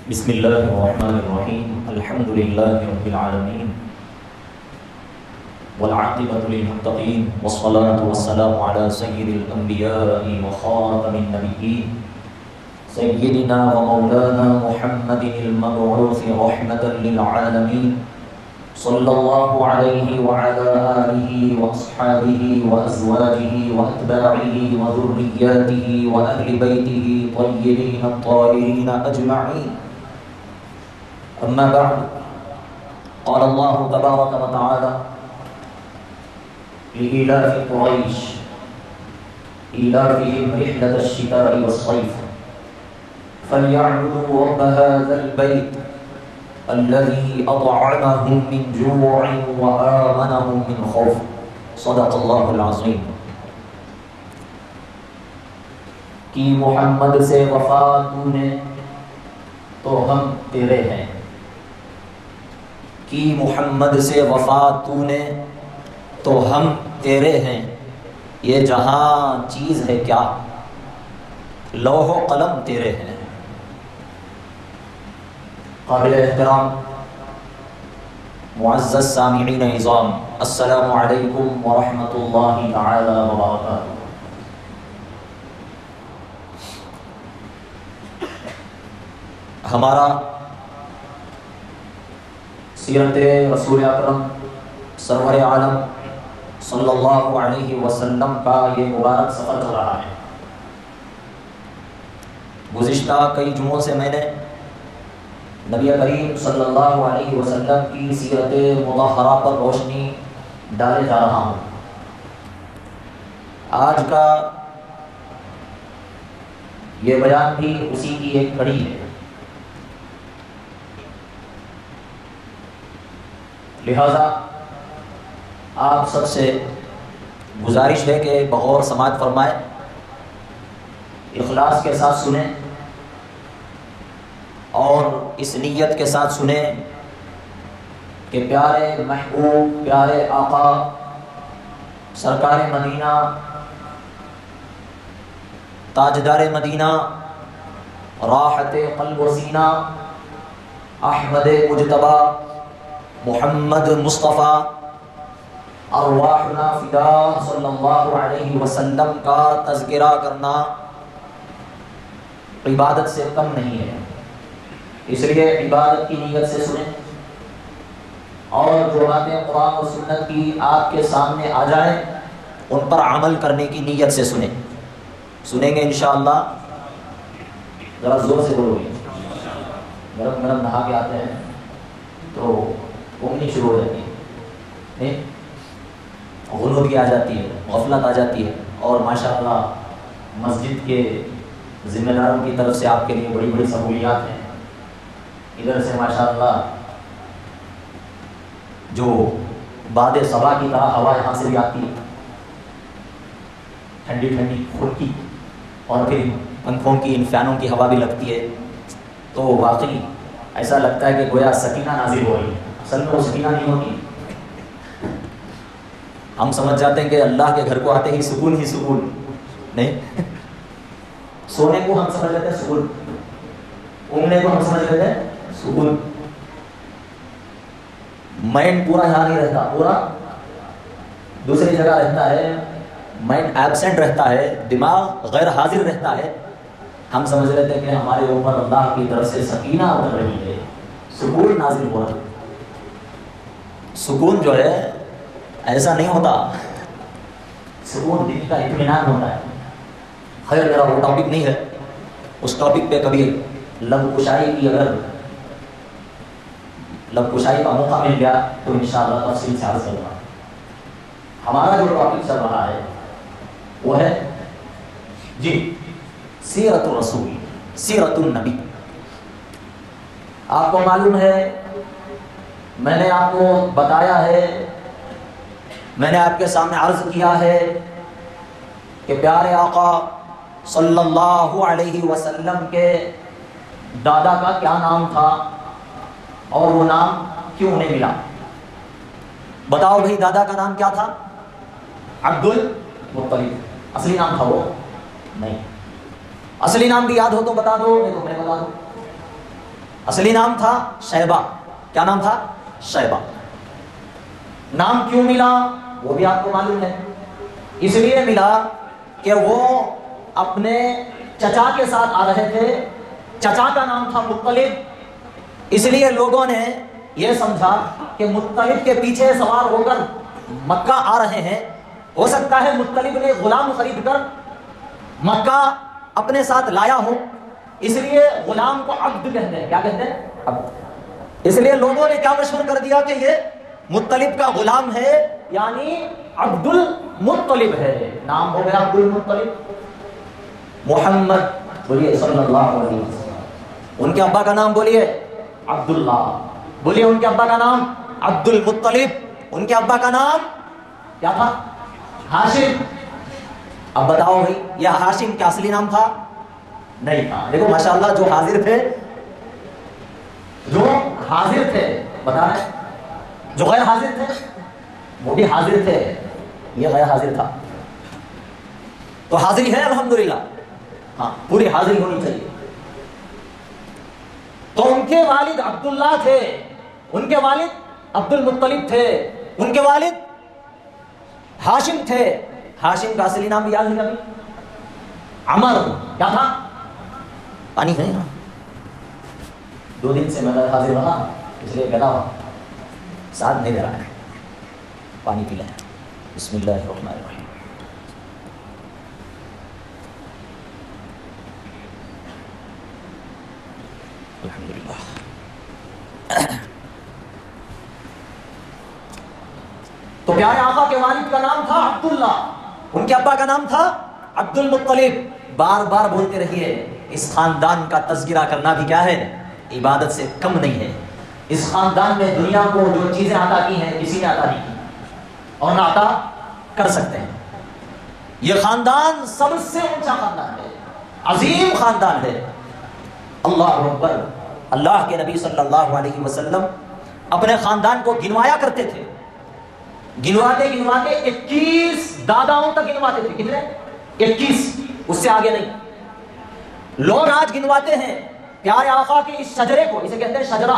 بسم اللہ الرحمن الرحیم الحمد للہ رب العالمین والعاقبۃ للمتقین والصلاة والسلام علی سید الانبیاء وخاتم النبیین سیدنا ومولانا محمد المبعوث رحمۃ للعالمین صلی اللہ علیہ وعلی آلہ واصحابہ وازواجہ واتباعہ وذریاتہ واہل بیتہ طیبین الطاہرین اجمعین. اما بعد قال اللہ تبارک وتعالی لإيلاف قریش إيلافهم رحلة الشتاء والصيف فليعبدوا رب هذا البيت الذي أطعمهم من جوع وآمنهم من خوف. صدق اللہ العظیم. کہ محمد سے وفا تو نے تو ہم تیرے ہیں، کہ محمد سے وفا تو نے تو ہم تیرے ہیں. یہ جہاں چیز ہے کیا، لوح و قلم تیرے ہیں. قابل احترام معزز سامعین نظام، السلام علیکم ورحمۃ اللہ تعالی وبرکاتہ. ہمارا سیرت رسول اکرم سرور عالم صلی اللہ علیہ وسلم کا یہ مبارک سفر چل رہا ہے. گزشتہ کئی جمعوں سے میں نے نبی کریم صلی اللہ علیہ وسلم کی سیرت مطہرہ پر روشنی ڈالے جا رہا ہوں. آج کا یہ بیان بھی اسی کی ایک کڑی ہے. لہذا آپ سب سے گزارش ہے کہ بغور سماعت فرمائیں، اخلاص کے ساتھ سنیں اور اس نیت کے ساتھ سنیں کہ پیارے محبوب، پیارے آقا سرکار مدینہ، تاجدار مدینہ، راحت قلب و سینہ، احمد مجتبی محمد مصطفیٰ ارواحنا فدا صلی اللہ علیہ وسلم کا تذکرہ کرنا عبادت سے کم نہیں ہے. اس لیے عبادت کی نیت سے سنیں اور جو باتیں قرآن و سنت کی آپ کے سامنے آ جائیں ان پر عمل کرنے کی نیت سے سنیں. سنیں گے انشاءاللہ. ذرا زور سے بولو گے. گرم گرم نہا کے آتے ہیں تو گھومنی شروع ہو جاتی ہے، غنودگی آ جاتی ہے، غفلت آ جاتی ہے. اور ماشاءاللہ مسجد کے ذمہ داروں کی طرف سے آپ کے لیے بڑی بڑی سہولیات ہیں. ادھر سے ماشاءاللہ جو باد صبا کی طرح ہوا یہاں سے بھی آتی ہے، ٹھنڈی ٹھنڈی کھڑکی، اور پھر پنکھوں کی، ان فینوں کی ہوا بھی لگتی ہے. تو واقعی ایسا لگتا ہے کہ گویا سکینہ نازل ہو رہی ہے. اصل میں وہ سکینہ نہیں ہوتی. ہم سمجھ جاتے ہیں کہ اللہ کے گھر کو آتے ہی سکون ہی سکون. نہیں، سونے کو ہم سمجھ لیتے ہیں سکون، اونگنے کو ہم سمجھ لیتے ہیں سکون. مائنڈ پورا یہاں نہیں رہتا، پورا دوسری جگہ رہتا ہے. مائنڈ ایبسینٹ رہتا ہے، دماغ غیر حاضر رہتا ہے. ہم سمجھ لیتے ہیں کہ ہمارے اوپر اللہ کی طرف سے سکینہ اتر رہی ہے، سکون نازل ہو رہا ہے. سکون جو ہے ایسا نہیں ہوتا. سکون دل کا اطمینان ہوتا ہے. خیر میرا وہ ٹاپک نہیں ہے، اس ٹاپک پہ کبھی لب کشائی کی، اگر لب کشائی کا موقع مل گیا تو انشاءاللہ تفصیل سے عرض کروں گا. ہمارا جو ٹاپک چل رہا ہے وہ ہے جی سیرت الرسول، سیرت النبی. آپ کو معلوم ہے، میں نے آپ کو بتایا ہے، میں نے آپ کے سامنے عرض کیا ہے کہ پیارے آقا صلی اللہ علیہ وسلم کے دادا کا کیا نام تھا اور وہ نام کیوں انہیں ملا. بتاؤ بھائی، دادا کا نام کیا تھا؟ عبد المطلب. اصلی نام تھا وہ؟ نہیں. اصلی نام بھی یاد ہو تو بتا دو، نہیں تو میں بتا دوں. اصلی نام تھا شیبہ. کیا نام تھا؟ شیبہ. نام کیوں ملا وہ بھی آپ کو معلوم ہے. اس لیے ملا کہ وہ اپنے چچا کے ساتھ آ رہے تھے. چچا کا نام تھا مطلب. اس لیے لوگوں نے یہ سمجھا کہ مطلب کے پیچھے سوار ہو کر مکہ آ رہے ہیں. ہو سکتا ہے مطلب نے غلام خرید کر مکہ اپنے ساتھ لایا ہو. اس لیے غلام کو عبد کہتے ہیں. کیا کہتے ہیں؟ عبد. اس لیے لوگوں نے کیا مشہور کر دیا کہ یہ مطلب کا غلام ہے، یعنی عبد المطلب ہے. نام ہو گیا عبد المطلب. محمد بولیے صلی اللہ علیہ وسلم. ان کے ابا کا نام بولیے عبداللہ. بولیے ان کے ابا کا نام عبد المطلب. ان کے ابا کا نام کیا تھا؟ ہاشم. اب بتاؤ بھائی یہ ہاشم کیا اصلی نام تھا؟ نہیں تھا. دیکھو ماشاءاللہ جو حاضر تھے بتا رہے ہیں. جو غیر حاضر تھے وہ بھی حاضر تھے. یہ غیر حاضر تھا تو حاضری ہے الحمدللہ. ہاں پوری حاضری ہونی چاہیے. تو ان کے والد عبداللہ تھے، ان کے والد عبد المطلب تھے، ان کے والد ہاشم تھے. ہاشم کا اصلی نام یاد ہے کبھی؟ عمر. کیا تھا؟ پانی ہے نا. 2 دن سے میں حاضر بنا اس لیے گلا ہوا ساتھ نہیں دے رہا ہے. پانی پی لیں. بسم اللہ الرحمن الرحیم. الحمدللہ. تو پیارے آقا کے والد کا نام تھا عبداللہ، ان کے ابا کا نام تھا عبد المطلب. بار بار بولتے رہیے اس خاندان کا تذکرہ کرنا بھی کیا ہے؟ عبادت سے کم نہیں ہے. اس خاندان میں دنیا کو جو چیزیں عطا کی ہیں کسی نے عطا نہیں کی اور نہ عطا کر سکتے ہیں. یہ خاندان سب سے اونچا خاندان ہے، عظیم خاندان ہے. اللہ اکبر. اللہ کے نبی صلی اللہ علیہ وسلم اپنے خاندان کو گنوایا کرتے تھے. گنواتے 21 داداؤں تک گنواتے تھے. کتنے؟ 21. اس سے آگے نہیں. لوگ آج گنواتے ہیں پیارے آقا کے اس شجرے کو، اسے کہتے ہیں شجرہ،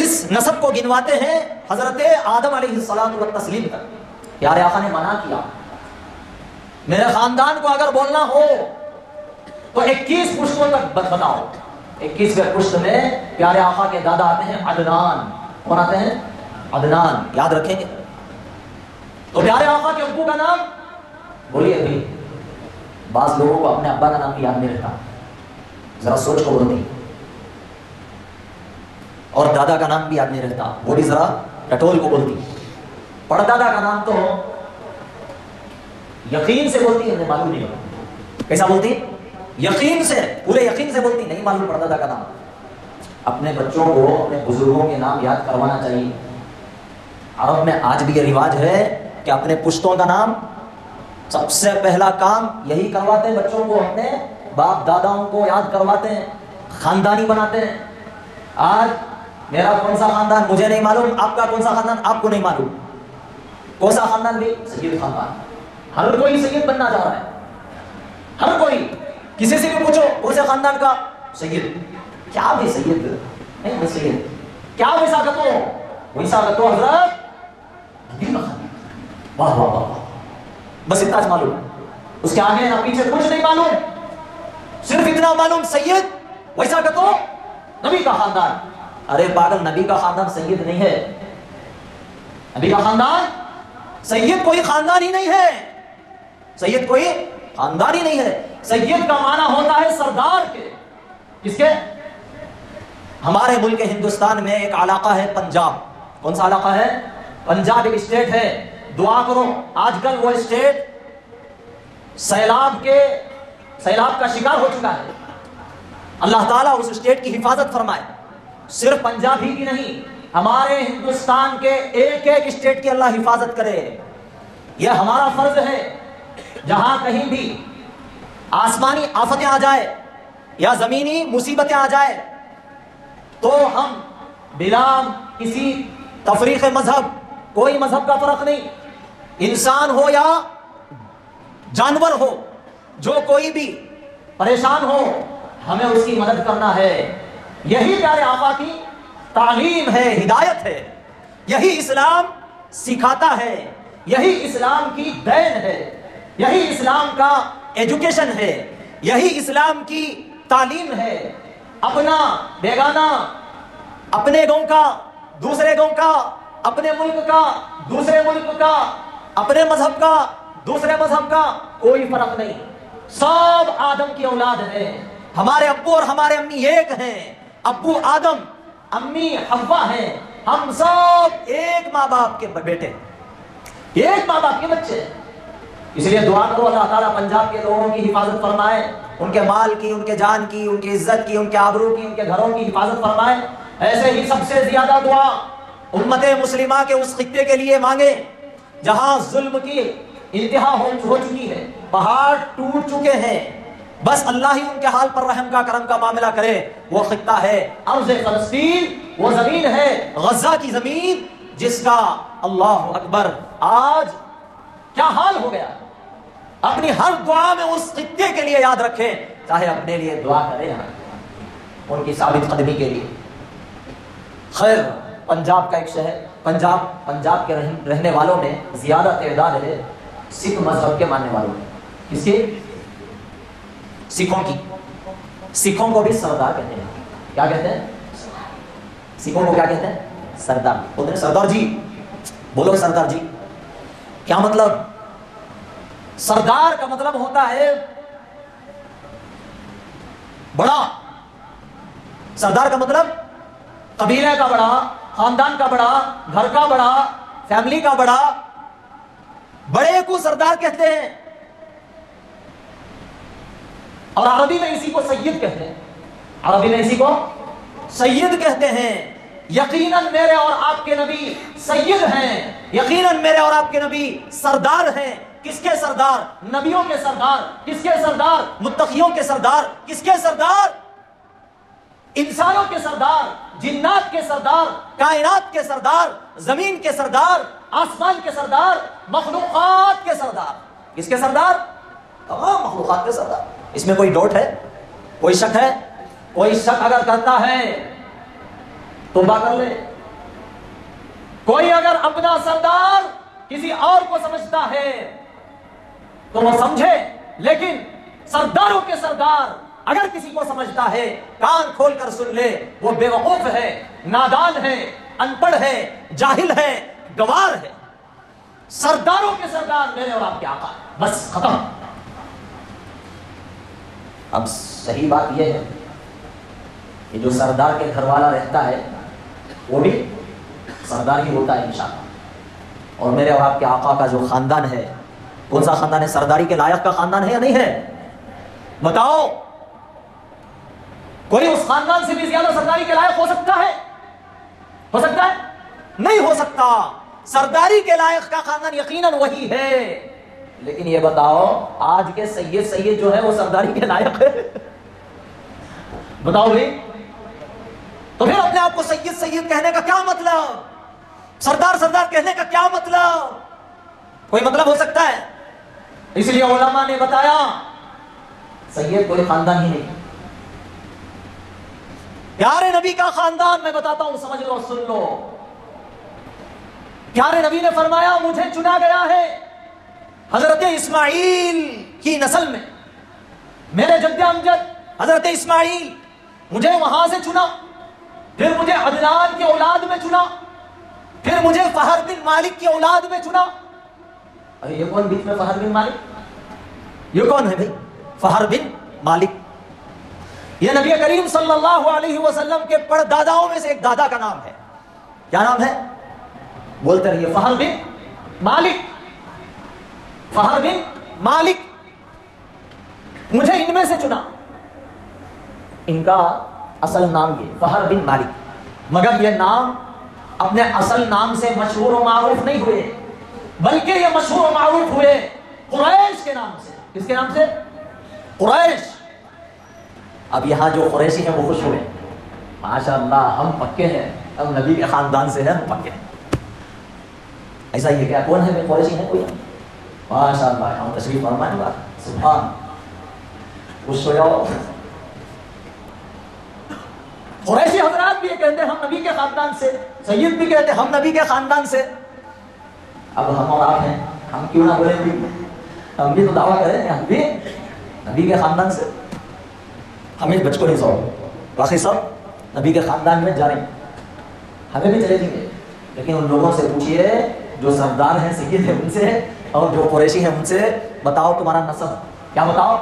اس نسب کو گنواتے ہیں حضرت آدم علیہ الصلوۃ والتسلیم تک. پیارے آقا نے منع کیا میرے خاندان کو اگر بولنا ہو تو 21 پشتوں تک بتاؤ. 21ویں پشت میں پیارے آقا کے دادا آتے ہیں عدنان. کون آتے ہیں؟ عدنان. یاد رکھیں گے. تو پیارے آقا کے ابو کا نام بولیے. ابھی بعض لوگوں کو اپنے ابا کا نام بھی یاد نہیں رہتا. ذرا سوچ کو بولتی. اور دادا کا نام بھی یاد نہیں رہتا، وہ بھی ذرا ٹٹول کو بولتی. پڑدادا کا نام تو یقین سے بولتی ہے، معلوم نہیں ہوتا. کیسا بولتی؟ یقین سے، پورے یقین سے بولتی. نہیں معلوم پڑدادا کا نام. اپنے بچوں کو اپنے بزرگوں کے نام یاد کروانا چاہیے. عرب میں آج بھی یہ رواج ہے کہ اپنے پشتوں کا نام سب سے پہلا کام یہی کرواتے ہیں بچوں کو. اپنے باپ داداؤں کو یاد کرواتے ہیں، خاندانی بناتے ہیں. آج میرا کون سا خاندان مجھے نہیں معلوم، آپ کا کون سا خاندان آپ کو نہیں معلوم. کون سا خاندان بھی؟ سید خاندان. ہر کوئی سید بننا چاہ رہا ہے. ہر کوئی. کسی سے بھی پوچھو کون سے خاندان کا؟ سید. کیا بھی سید نہیں وہ سید. کیا ویسا کرتو حضرت نبی کا خاندان. واہ واہ واہ. بس اتنا معلوم. اس کے آگے نہ پیچھے کچھ نہیں معلوم. صرف اتنا معلوم سید ویسا کرتو نبی کا خاندان. ارے پاگل، نبی کا خاندان سید نہیں ہے. نبی کا خاندان سید کوئی خاندان ہی نہیں ہے. سید کوئی خاندان ہی نہیں ہے. سید کا معنی ہوتا ہے سردار کے. کس کے؟ ہمارے ملک ہندوستان میں ایک علاقہ ہے پنجاب. کون سا علاقہ ہے؟ پنجاب ایک اسٹیٹ ہے. دعا کرو آج کل وہ اسٹیٹ سیلاب کا شکار ہو چکا ہے. اللہ تعالیٰ اس اسٹیٹ کی حفاظت فرمائے. صرف پنجاب ہی کی نہیں، ہمارے ہندوستان کے ایک ایک اسٹیٹ کی اللہ حفاظت کرے. یہ ہمارا فرض ہے. جہاں کہیں بھی آسمانی آفتیں آ جائے یا زمینی مصیبتیں آ جائے تو ہم بلا کسی تفریق مذہب، کوئی مذہب کا فرق نہیں، انسان ہو یا جانور ہو، جو کوئی بھی پریشان ہو ہمیں اس کی مدد کرنا ہے. یہی پیارے آقا کی تعلیم ہے, ہدایت ہے, یہی اسلام سکھاتا ہے, یہی اسلام کی دین ہے, یہی اسلام کا ایجوکیشن ہے, یہی اسلام کی تعلیم ہے. اپنا بیگانہ, اپنے گاؤں کا دوسرے گاؤں کا, اپنے ملک کا دوسرے ملک کا, اپنے مذہب کا دوسرے مذہب کا کوئی فرق نہیں. سب آدم کی اولاد ہے. ہمارے ابو اور ہمارے امی ایک ہیں. ابو آدم, امی حوا ہیں. ہم سب ایک ماں باپ کے بیٹے, ایک ماں باپ کے بچے. اس لیے دعا کرو اللہ تعالیٰ پنجاب کے لوگوں کی حفاظت فرمائے, ان کے مال کی, ان کے جان کی, ان کی عزت کی, ان کے آبرو کی, ان کے گھروں کی حفاظت فرمائے. ایسے ہی سب سے زیادہ دعا امت مسلمہ کے اس خطے کے لیے مانگے جہاں ظلم کی انتہا ہو چکی ہے, پہاڑ ٹوٹ چکے ہیں, بس اللہ ہی ان کے حال پر رحم کا کرم کا معاملہ کرے. وہ خطہ ہے ارض فلسطین, وہ زمین ہے غزہ کی زمین, جس کا اللہ اکبر آج کیا حال ہو گیا. اپنی ہر دعا میں اس خطے کے لیے یاد رکھیں, چاہے اپنے لیے دعا کریں ان کی ثابت قدمی کے لیے. خیر, پنجاب کا ایک شہر, پنجاب کے رہنے والوں میں زیادہ تعداد ہے سکھ مذہب کے ماننے والوں میں. کس کی؟ سکھوں کی. سکھوں کو بھی سردار کہتے ہیں. کیا کہتے ہیں؟ سکھوں کو کیا کہتے ہیں؟ سردار. بولتے ہیں سردار جی, بولو سردار جی. کیا مطلب؟ سردار کا مطلب ہوتا ہے بڑا. سردار کا مطلب قبیلے کا بڑا, خاندان کا بڑا, گھر کا بڑا, فیملی کا بڑا. بڑے کو سردار کہتے ہیں, اور عربی میں اسی کو سید کہتے ہیں. عربی میں اسی کو سید کہتے ہیں. یقیناً میرے اور آپ کے نبی سید ہیں, یقیناً میرے اور آپ کے نبی سردار ہیں. کس کے سردار؟ نبیوں کے سردار. کس کے سردار؟ متقیوں کے سردار. کس کے سردار؟ انسانوں کے سردار, جنات کے سردار, کائنات کے سردار, زمین کے سردار, آسمان کے سردار, مخلوقات کے سردار. کس کے سردار؟ تمام مخلوقات کے سردار. اس میں کوئی ڈاؤٹ ہے؟ کوئی شک ہے؟ کوئی شک اگر کرتا ہے توبہ کر لے. کوئی اگر اپنا سردار کسی اور کو سمجھتا ہے تو وہ سمجھے, لیکن سرداروں کے سردار اگر کسی کو سمجھتا ہے کان کھول کر سن لے, وہ بے وقوف ہے, نادان ہے, ان پڑھ ہے, جاہل ہے, گوار ہے. سرداروں کے سردار میرے اور آپ کے آقا, بس ختم. اب صحیح بات یہ ہے کہ جو سردار کے گھر والا رہتا ہے وہ بھی سردار ہی ہوتا ہے انشاءاللہ. اور میرے اور آپ کے آقا کا جو خاندان ہے, کون سا خاندان ہے؟ سرداری کے لائق کا خاندان ہے یا نہیں ہے؟ بتاؤ. کوئی اس خاندان سے بھی زیادہ سرداری کے لائق ہو سکتا ہے؟ ہو سکتا ہے؟ نہیں ہو سکتا. سرداری کے لائق کا خاندان یقیناً وہی ہے. لیکن یہ بتاؤ, آج کے سید جو ہے وہ سرداری کے لائق ہے؟ بتاؤ بھائی. تو پھر اپنے آپ کو سید کہنے کا کیا مطلب؟ سردار کہنے کا کیا مطلب؟ کوئی مطلب ہو سکتا ہے؟ اس لیے علماء نے بتایا سید کوئی خاندان ہی نہیں. پیارے نبی کا خاندان میں بتاتا ہوں, سمجھ لو, سن لو. پیارے نبی نے فرمایا مجھے چنا گیا ہے حضرت اسماعیل کی نسل میں. میرے جد امجد حضرت اسماعیل, مجھے وہاں سے چنا, پھر مجھے عدنان کی اولاد میں چنا, پھر مجھے فہر بن مالک کی اولاد میں چنا. ارے یہ کون بیچ میں فہر بن مالک؟ یہ کون ہے بھائی فہر بن مالک؟ یہ نبی کریم صلی اللہ علیہ وسلم کے پرداداؤں میں سے ایک دادا کا نام ہے. کیا نام ہے؟ بولتے رہیے. فہر بن مالک. فہر بن مالک. مجھے ان میں سے چنا. ان کا اصل نام یہ فہر بن مالک, مگر یہ نام اپنے اصل نام سے مشہور و معروف نہیں ہوئے, بلکہ یہ مشہور و معروف ہوئے قریش کے نام سے. کس کے نام سے؟ قریش. اب یہاں جو قریشی ہیں وہ خوش ہوئے, ماشاءاللہ ہم پکے ہیں, ہم نبی کے خاندان سے ہیں, ہم پکے ہیں. ایسا ہی ہے کیا؟ کون ہے قریشی ہے کوئی؟ ماشاءاللہ ہم تشریف فرمائیں. بات سبحان, خوش ہو جاؤ. قریشی حضرات بھی یہ کہتے ہیں ہم نبی کے خاندان سے، سید بھی کہتے ہیں ہم نبی کے خاندان سے. اب ہم اور آپ ہیں، ہم کیوں نہ بولیں بھی، ہم بھی تو دعویٰ کریں ہم بھی نبی کے خاندان سے. ہمیں بچ کو نہیں سو، باقی سب نبی کے خاندان میں جا رہے ہیں، ہمیں بھی چلے جائیں گے. لیکن ان لوگوں سے پوچھئے جو سردار ہیں، سید ہیں، ان سے، اور جو قریشی ہیں ان سے، بتاؤ تمہارا نسب کیا، بتاؤ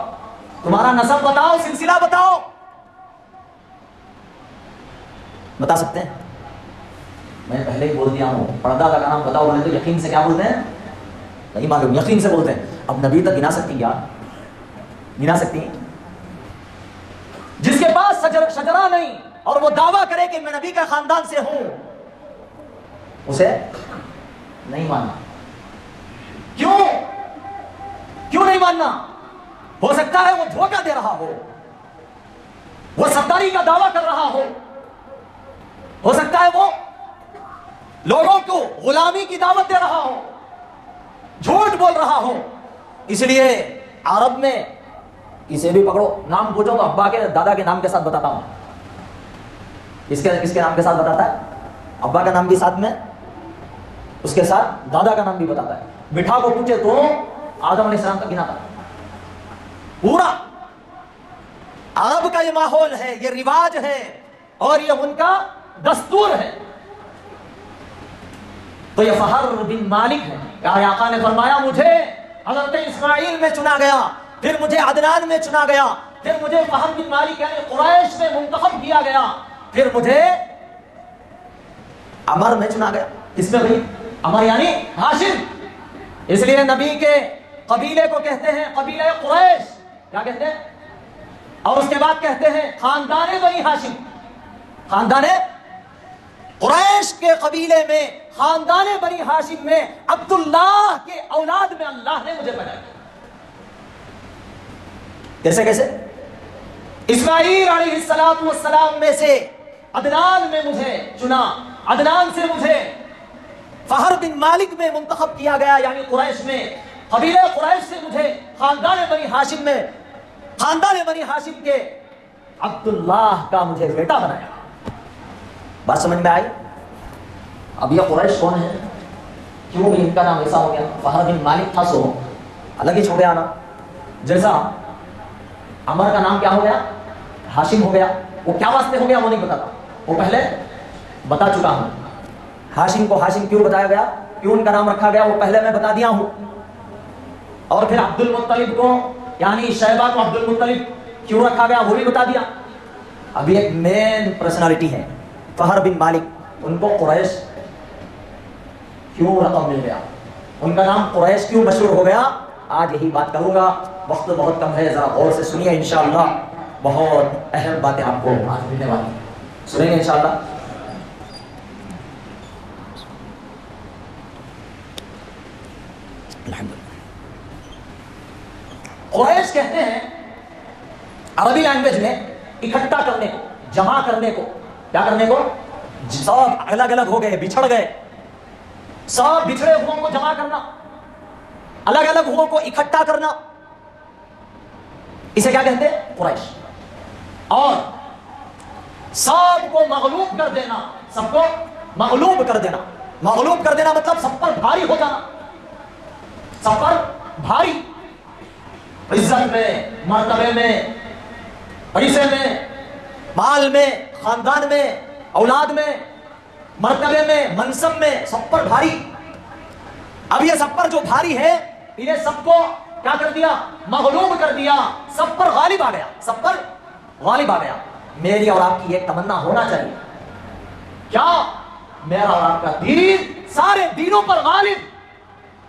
تمہارا نسب بتاؤ، سلسلہ بتاؤ. بتا سکتے ہیں؟ میں پہلے ہی بول دیا ہوں، پردہ کا نام بتاؤ بولے تو یقین سے کیا بولتے ہیں؟ نہیں معلوم، یقین سے بولتے ہیں. اب نبی تک گنا سکتی کیا؟ گنا سکتی ہیں؟ جس کے پاس شجرہ نہیں اور وہ دعویٰ کرے کہ میں نبی کا خاندان سے ہوں، اسے نہیں ماننا. کیوں نہیں ماننا؟ ہو سکتا ہے وہ دھوکہ دے رہا ہو، وہ سرداری کا دعویٰ کر رہا ہو سکتا ہے وہ لوگوں کو غلامی کی دعوت دے رہا ہو، جھوٹ بول رہا ہو. اس لیے عرب میں اسے بھی پکڑو، نام پوچھو تو ابا کے دادا کے نام کے ساتھ بتاتا ہوں. کس کے نام کے ساتھ بتاتا ہے؟ ابا کا نام بھی ساتھ میں، اس کے ساتھ دادا کا نام بھی بتاتا ہے. بٹھا کو پوچھے تو آدم علیہ السلام تک گناتا. پورا عرب کا یہ ماحول ہے، یہ رواج ہے اور یہ ان کا دستور ہے. تو یہ فہر بن مالک ہے. کہ آقا نے فرمایا مجھے حضرت اسماعیل میں چنا گیا، پھر مجھے عدنان میں چنا گیا، پھر مجھے فہر بن مالک یعنی قریش میں منتخب کیا گیا، پھر مجھے عمر میں چنا گیا. کس میں بھائی؟ عمر یعنی ہاشم. اس لیے نبی کے قبیلے کو کہتے ہیں قبیلہ قریش. کیا کہتے ہیں؟ اور اس کے بعد کہتے ہیں خاندان بنی ہاشم. خاندان قریش کے قبیلے میں، خاندان بنی ہاشم میں، عبداللہ کے اولاد میں اللہ نے مجھے پیدا کیا. کیسے؟ اسماعیل علیہ السلام میں سے عدنان میں مجھے چنا، عدنان سے مجھے فہر بن مالک میں منتخب کیا گیا، یعنی قریش میں، قبیلہ قریش سے مجھے خاندان بنی ہاشم میں، خاندان بنی ہاشم کے عبداللہ کا مجھے بیٹا بنایا. بات سمجھ میں آئی؟ اب یہ قریش کون ہے؟ کیوں بھی ان کا نام ایسا ہو گیا؟ فہر بن مالک تھا سو الگ ہی چھوڑ گیا نا. جیسا عمر کا نام کیا ہو گیا؟ ہاشم ہو گیا. وہ کیا واسطے ہو گیا وہ نہیں بتاتا، وہ پہلے بتا چکا ہوں. ہاشم کو ہاشم کیوں بتایا گیا، کیوں ان کا نام رکھا گیا، وہ پہلے میں بتا دیا ہوں. اور پھر عبد المطلب کو یعنی شیبہ کو عبد المطلب کیوں رکھا گیا وہ بھی بتا دیا. ابھی ایک مین پرسنالٹی ہے فہر بن مالک، ان کو قریش کیوں رقم مل گیا، ان کا نام قریش کیوں مشہور ہو گیا، آج یہی بات کروں گا. وقت بہت کم ہے، ذرا غور سے سنیے، انشاءاللہ بہت اہم باتیں آپ کو آج ملنے والی، سنیں گے انشاءاللہ. قریش کہتے ہیں عربی لینگویج میں اکٹھا کرنے کو، جمع کرنے کو. کیا کرنے کو؟ سب الگ الگ ہو گئے، بچھڑ گئے، سب بچھڑے ہوں کو جمع کرنا، الگ الگ ہوں کو اکٹھا کرنا، اسے کیا کہتے ہیں؟ قریش. اور سب کو مغلوب کر دینا، سب کو مغلوب کر دینا. مغلوب کر دینا مطلب سب پر بھاری ہو جانا، سب پر بھاری، عزت میں، مرتبے میں، پیسے میں، مال میں، خاندان میں، اولاد میں، مرتبے میں، منصب میں، سب پر بھاری. اب یہ سب پر جو بھاری ہے انہیں سب کو کیا کر دیا؟ مغلوب کر دیا، سب پر غالب آ گیا، سب پر غالب آ گیا. میری اور آپ کی ایک تمنا ہونا چاہیے، کیا میرا اور آپ کا دین سارے دینوں پر غالب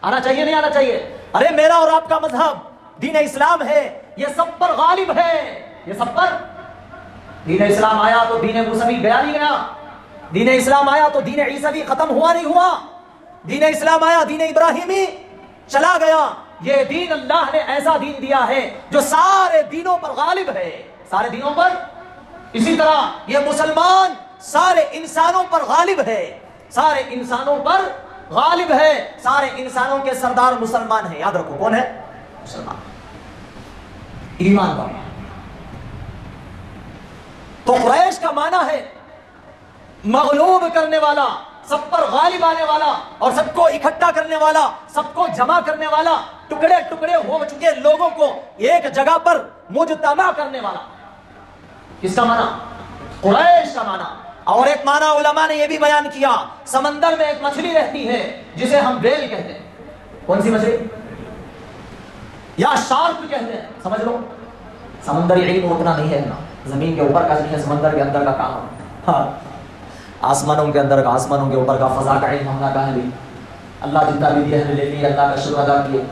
آنا چاہیے نہیں آنا چاہیے؟ ارے میرا اور آپ کا مذہب دین اسلام ہے، یہ سب پر غالب ہے، یہ سب پر. دین اسلام آیا تو دین موسوی گیا نہیں گیا، دین اسلام آیا تو دین عیسوی ختم ہوا نہیں ہوا، دین اسلام آیا دین ابراہیمی چلا گیا. یہ دین اللہ نے ایسا دین دیا ہے جو سارے دینوں پر غالب ہے، سارے دینوں پر. اسی طرح یہ مسلمان سارے انسانوں پر غالب ہے، سارے انسانوں پر غالب ہے، سارے انسانوں کے سردار مسلمان ہیں. یاد رکھو کون ہے؟ مسلمان، ایمان والا. تو قریش کا کا معنی ہے مغلوب کرنے والا، سب پر غالب آنے والا، اور سب کو اکٹھا کرنے والا، سب کو جمع کرنے والا، ٹکڑے ٹکڑے ہو چکے لوگوں کو ایک جگہ پر مجتمع کرنے والا۔ کس کا معنی؟ قریش کا معنی۔ اور ایک معنی علماء نے یہ بھی بیان کیا، سمندر میں ایک مچھلی رہتی ہے جسے ہم ویل کہتے ہیں۔ کون سی مچھلی؟ یا شارک کہتے ہیں، سمجھ لو۔ سمندری علم اتنا نہیں ہے نا، زمین کے اوپر کا نہیں ہے، سمندر کے اندر کا کام۔ ہاں، آسمانوں کے اندر کا، آسمانوں کے اوپر کا، فضا کا علم ہم نے کہا ہے اللہ جتنا بھی دیا ہے لے لیے، اللہ کا شکر ادا کیے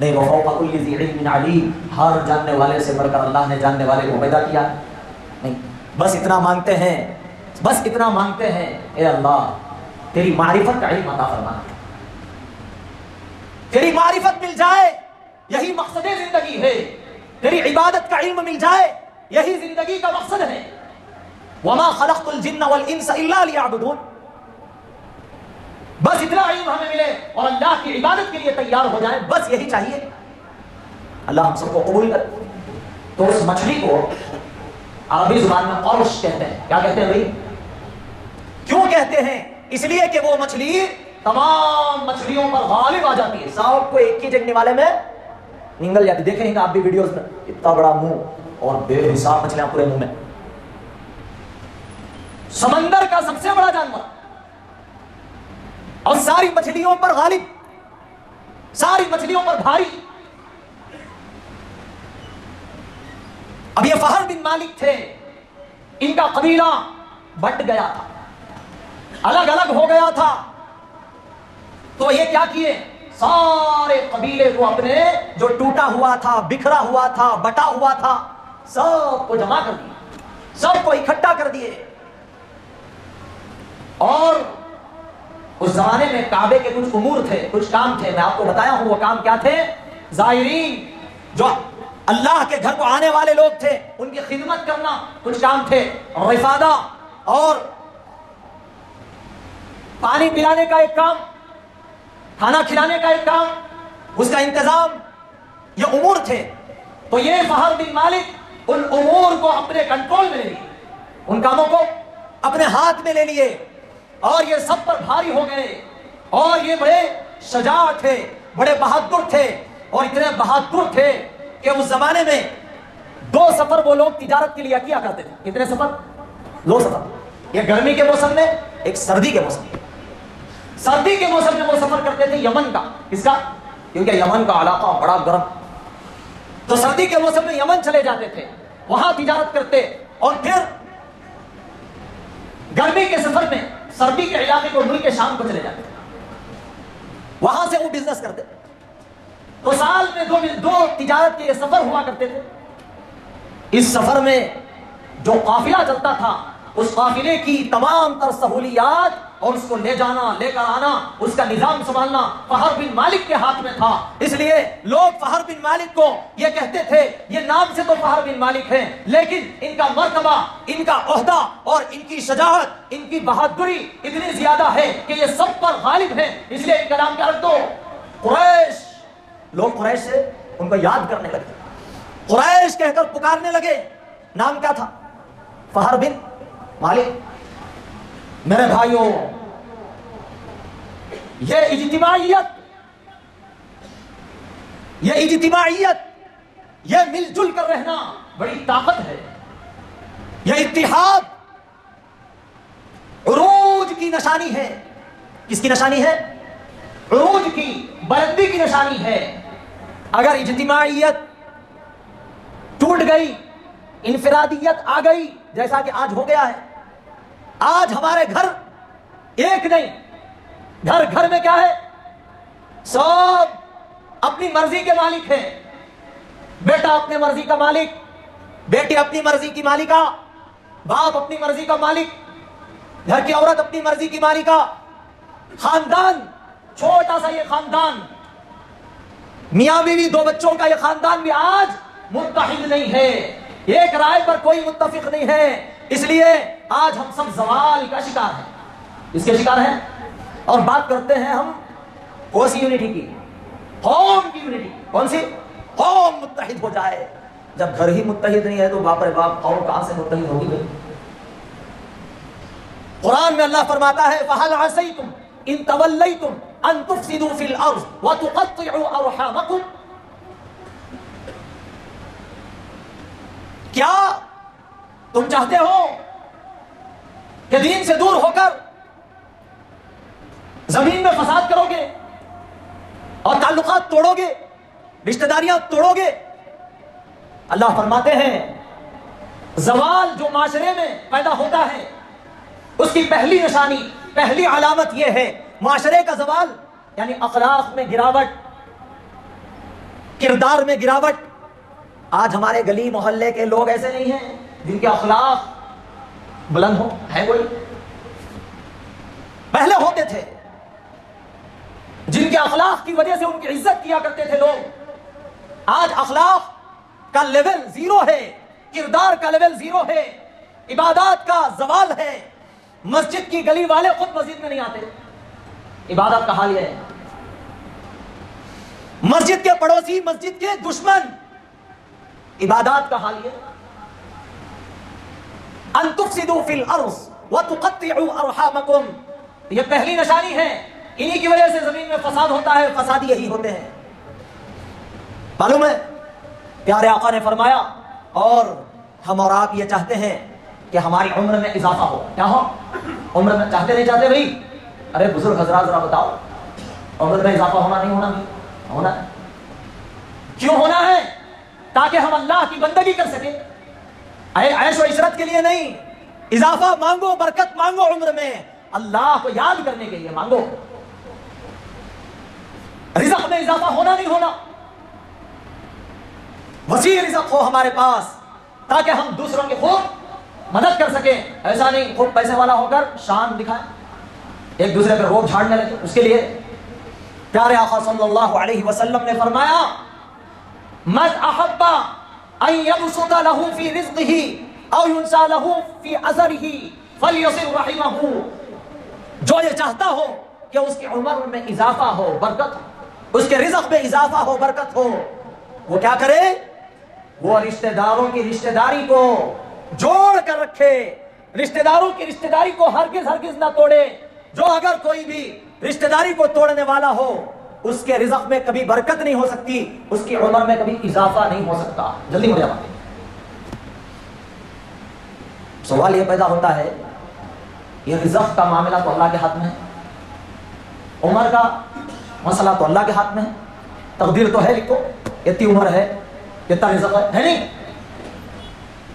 نہیں۔ وفوق کل ذی علم علیم، ہر جاننے والے سے بڑھ کر اللہ نے جاننے والے کو پیدا کیا نہیں۔ بس اتنا مانگتے ہیں، بس اتنا مانگتے ہیں، اے اللہ تیری معرفت کا علم عطا فرما، تیری معرفت مل جائے یہی مقصد زندگی ہے، تیری عبادت کا علم مل جائے یہی زندگی کا مقصد ہے۔ وما خلقت الجن والانس الا ليعبدون، بس اتنا علم ہمیں ملے اور اللہ کی عبادت کے لیے تیار ہو جائیں، بس یہی چاہیے۔ اللہ ہم سب کو قبول کر۔ تو اس مچھلی کو عربی زبان میں قرش کہتے ہیں۔ کیا کہتے ہیں بھائی؟ کیوں کہتے ہیں؟ اس لیے کہ وہ مچھلی تمام مچھلیوں پر غالب آ جاتی ہے، سب کو ایک ہی جگنے والے میں نگل جاتی۔ دیکھیں گے آپ بھی ویڈیوز میں، اتنا بڑا منہ اور بے حساب مچھلیاں پورے منہ میں۔ سمندر کا سب سے بڑا جانور اور ساری مچھلیوں پر غالب، ساری مچھلیوں پر بھاری۔ اب یہ فہر بن مالک تھے، ان کا قبیلہ بٹ گیا تھا، الگ الگ ہو گیا تھا۔ تو یہ کیا کیے؟ سارے قبیلے کو اپنے جو ٹوٹا ہوا تھا، بکھرا ہوا تھا، بٹا ہوا تھا، سب کو جمع کر دیا، سب کو اکٹھا کر دیے۔ اور اس زمانے میں کعبے کے کچھ امور تھے، کچھ کام تھے، میں آپ کو بتایا ہوں وہ کام کیا تھے۔ زائرین جو اللہ کے گھر کو آنے والے لوگ تھے ان کی خدمت کرنا کچھ کام تھے، رفادہ اور پانی پلانے کا ایک کام، کھانا کھلانے کا ایک کام، اس کا انتظام، یہ امور تھے۔ تو یہ فہر بن مالک ان امور کو اپنے کنٹرول میں لے لیے، ان کاموں کو اپنے ہاتھ میں لے لیے، اور یہ سب پر بھاری ہو گئے۔ اور یہ بڑے شجاع تھے، بڑے بہادر تھے، اور اتنے بہادر تھے کہ اس زمانے میں 2 سفر وہ لوگ تجارت کے لیے کیا کرتے تھے۔ کتنے سفر؟ 2 سفر، ایک گرمی کے موسم میں، ایک سردی کے موسم میں۔ سردی کے موسم میں وہ سفر کرتے تھے یمن کا۔ کس کا؟ کیونکہ یمن کا علاقہ بڑا گرم، تو سردی کے موسم میں یمن چلے جاتے تھے، وہاں تجارت کرتے، اور پھر گرمی کے سفر میں سردی کے علاقے کو ملک شام کو چلے جاتے تھے، وہاں سے وہ بزنس کرتے۔ تو سال میں 2 تجارت کے سفر ہوا کرتے تھے۔ اس سفر میں جو قافلہ چلتا تھا، اس قافلے کی تمام تر سہولیات اور اس کو لے جانا، لے کر آنا، اس کا نظام سنبھالنا فہر بن مالک کے ہاتھ میں تھا۔ اس لیے لوگ فہر بن مالک کو یہ کہتے تھے، یہ نام سے تو فہر بن مالک ہیں، لیکن ان کا مرتبہ، ان کا عہدہ اور ان کی شجاعت، ان کی بہادری اتنی زیادہ ہے کہ یہ سب پر غالب ہیں۔ اس لیے ان کا نام کیا رکھ دو؟ قریش۔ لوگ قریش سے ان کو یاد کرنے لگے، قریش کہہ کر پکارنے لگے۔ نام کیا تھا؟ فہر بن مالک۔ میرے بھائیوں، یہ اجتماعیت، یہ مل جل کر رہنا بڑی طاقت ہے۔ یہ اتحاد عروج کی نشانی ہے۔ کس کی نشانی ہے؟ عروج کی، بلندی کی نشانی ہے۔ اگر اجتماعیت ٹوٹ گئی، انفرادیت آ گئی، جیسا کہ آج ہو گیا ہے، آج ہمارے گھر ایک نہیں، گھر گھر میں کیا ہے؟ سب اپنی مرضی کے مالک ہیں۔ بیٹا اپنی مرضی کا مالک، بیٹی اپنی مرضی کی مالکہ، باپ اپنی مرضی کا مالک، گھر کی عورت اپنی مرضی کی مالکہ، خاندان، چھوٹا سا یہ خاندان، میاں بیوی 2 بچوں کا یہ خاندان بھی آج متحد نہیں ہے، ایک رائے پر کوئی متفق نہیں ہے۔ اس لیے آج ہم سب زوال کا شکار ہیں۔ اس کے شکار ہیں، اور بات کرتے ہیں ہم کون سی یونٹی کی؟ قوم کی یونٹی۔ کون سی؟ قوم متحد ہو جائے۔ جب گھر ہی متحد نہیں ہے تو باپ رے باپ قوم کہاں سے متحد ہوگی بھائی؟ قرآن میں اللہ فرماتا ہے فَهَلْ عَسَيْتُمْ إِن تَوَلَّيْتُمْ أَن تُفْسِدُوا فِي الْأَرْضِ وَتُقَطِّعُوا أَرْحَامَكُمْ، کیا تم چاہتے ہو کہ دین سے دور ہو کر زمین میں فساد کرو گے اور تعلقات توڑو گے، رشتہ داریاں توڑو گے؟ اللہ فرماتے ہیں زوال جو معاشرے میں پیدا ہوتا ہے اس کی پہلی نشانی، پہلی علامت یہ ہے معاشرے کا زوال، یعنی اخلاق میں گراوٹ، کردار میں گراوٹ۔ آج ہمارے گلی محلے کے لوگ ایسے نہیں ہیں جن کے اخلاق بلند ہو، ہے کوئی؟ پہلے ہوتے تھے جن کے اخلاق کی وجہ سے ان کی عزت کیا کرتے تھے لوگ۔ آج اخلاق کا لیول زیرو ہے، کردار کا لیول زیرو ہے، عبادات کا زوال ہے۔ مسجد کی گلی والے خود مسجد میں نہیں آتے، عبادت کا حال یہ ہے۔ مسجد کے پڑوسی، مسجد کے دشمن، عبادات کا حال یہ ہے۔ ان تفسدوا فی الارض وتقطعوا ارحامکم، یہ پہلی نشانی ہے، انہی کی وجہ سے زمین میں فساد ہوتا ہے، فسادی یہی ہوتے ہیں۔ معلوم ہے پیارے آقا نے فرمایا اور ہم اور آپ یہ چاہتے ہیں کہ ہماری عمر میں اضافہ ہو۔ کیا ہو؟ عمر میں چاہتے نہیں چاہتے بھائی؟ ارے بزرگ حضرات ذرا بتاؤ، عمر میں اضافہ ہونا نہیں ہونا؟ نہیں ہونا ہے۔ کیوں ہونا ہے؟ تاکہ ہم اللہ کی بندگی کر سکیں، عیش و عشرت کے لیے نہیں۔ اضافہ مانگو، برکت مانگو عمر میں، اللہ کو یاد کرنے کے لیے مانگو۔ رزق میں اضافہ ہونا نہیں ہونا، وسیع رزق ہو ہمارے پاس تاکہ ہم دوسروں کی خوب مدد کر سکیں۔ ایسا نہیں خوب پیسے والا ہو کر شان دکھائیں، ایک دوسرے پر روب جھاڑنے لگے۔ اس کے لیے پیارے آقا صلی اللہ علیہ وسلم نے فرمایا من احب ان یبسط له فی رزقه او ینسى له فی اثره فلیصل رحمه، جو یہ چاہتا ہو کہ اس کی عمر میں اضافہ ہو، برکت ہو، اس کے رزق میں اضافہ ہو، برکت ہو، وہ کیا کرے؟ وہ رشتہ داروں کی رشتہ داری کو جوڑ کر رکھے، رشتہ داروں کی رشتہ داری کو ہرگز ہرگز نہ توڑے۔ جو اگر کوئی بھی رشتہ داری کو توڑنے والا ہو اس کے رزق میں کبھی برکت نہیں ہو سکتی، اس کی عمر میں کبھی اضافہ نہیں ہو سکتا۔ جلدی ہو جاتا۔ سوال یہ پیدا ہوتا ہے یہ رزق کا معاملہ تو اللہ کے ہاتھ میں ہے، عمر کا مسئلہ تو اللہ کے ہاتھ میں ہے، تقدیر تو ہے، لکھو اتنی عمر ہے، اتنا رزق ہے نہیں؟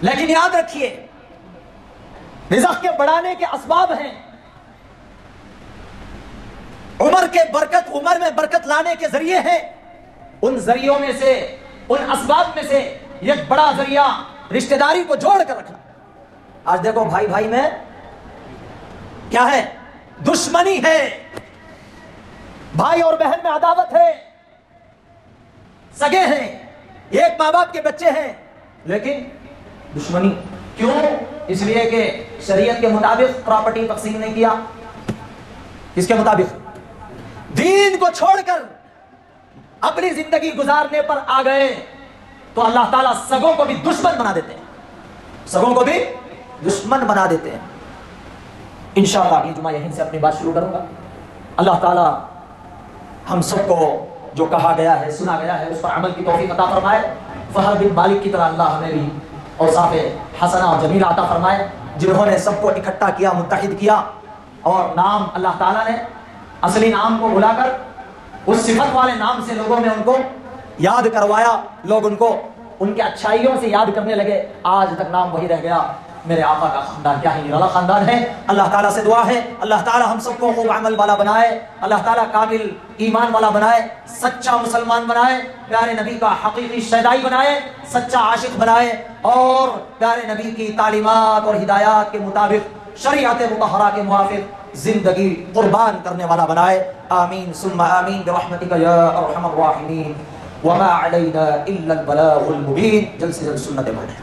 لیکن یاد رکھیے رزق کے بڑھانے کے اسباب ہیں، عمر کے برکت، عمر میں برکت لانے کے ذریعے ہیں۔ ان ذریعوں میں سے، ان اسباب میں سے ایک بڑا ذریعہ رشتہ داری کو جوڑ کر رکھنا۔ آج دیکھو بھائی بھائی میں کیا ہے؟ دشمنی ہے، بھائی اور بہن میں عداوت ہے، سگے ہیں، ایک ماں باپ کے بچے ہیں لیکن دشمنی۔ کیوں؟ اس لیے کہ شریعت کے مطابق پراپرٹی تقسیم نہیں کیا۔ اس کے مطابق دین کو چھوڑ کر اپنی زندگی گزارنے پر آ گئے تو اللہ تعالیٰ سگوں کو بھی دشمن بنا دیتے ہیں، سگوں کو بھی دشمن بنا دیتے ہیں۔ انشاءاللہ یہ جمعہ یہیں سے اپنی بات شروع کروں گا۔ اللہ تعالیٰ ہم سب کو جو کہا گیا ہے، سنا گیا ہے، اس پر عمل کی توفیق عطا فرمائے۔ فہر بن مالک کی طرح اللہ ہمیں بھی اوصاف حسنہ اور جمیلہ عطا فرمائے، جنہوں نے سب کو اکٹھا کیا، متحد کیا، اور نام اللہ تعالیٰ نے اصلی نام کو بھلا کر اس صفت والے نام سے لوگوں میں ان کو یاد کروایا، لوگ ان کو ان کے اچھائیوں سے یاد کرنے لگے، آج تک نام وہی رہ گیا۔ میرے آقا کا خاندان کیا ہی نرالا خاندان ہے۔ اللہ تعالیٰ سے دعا ہے اللہ تعالیٰ ہم سب کو خوب عمل والا بنائے، اللہ تعالیٰ کامل ایمان والا بنائے، سچا مسلمان بنائے، پیارے نبی کا حقیقی شیدائی بنائے، سچا عاشق بنائے، اور پیارے نبی کی تعلیمات اور ہدایات کے مطابق شریعت مطہرہ کے موافق زندگی قربان کرنے والا بنائے۔ آمین ثم آمین برحمتک یا ارحم الراحمین۔ وما علینا الا البلاغ المبین۔ جلد سے جلد سنت پڑھیں۔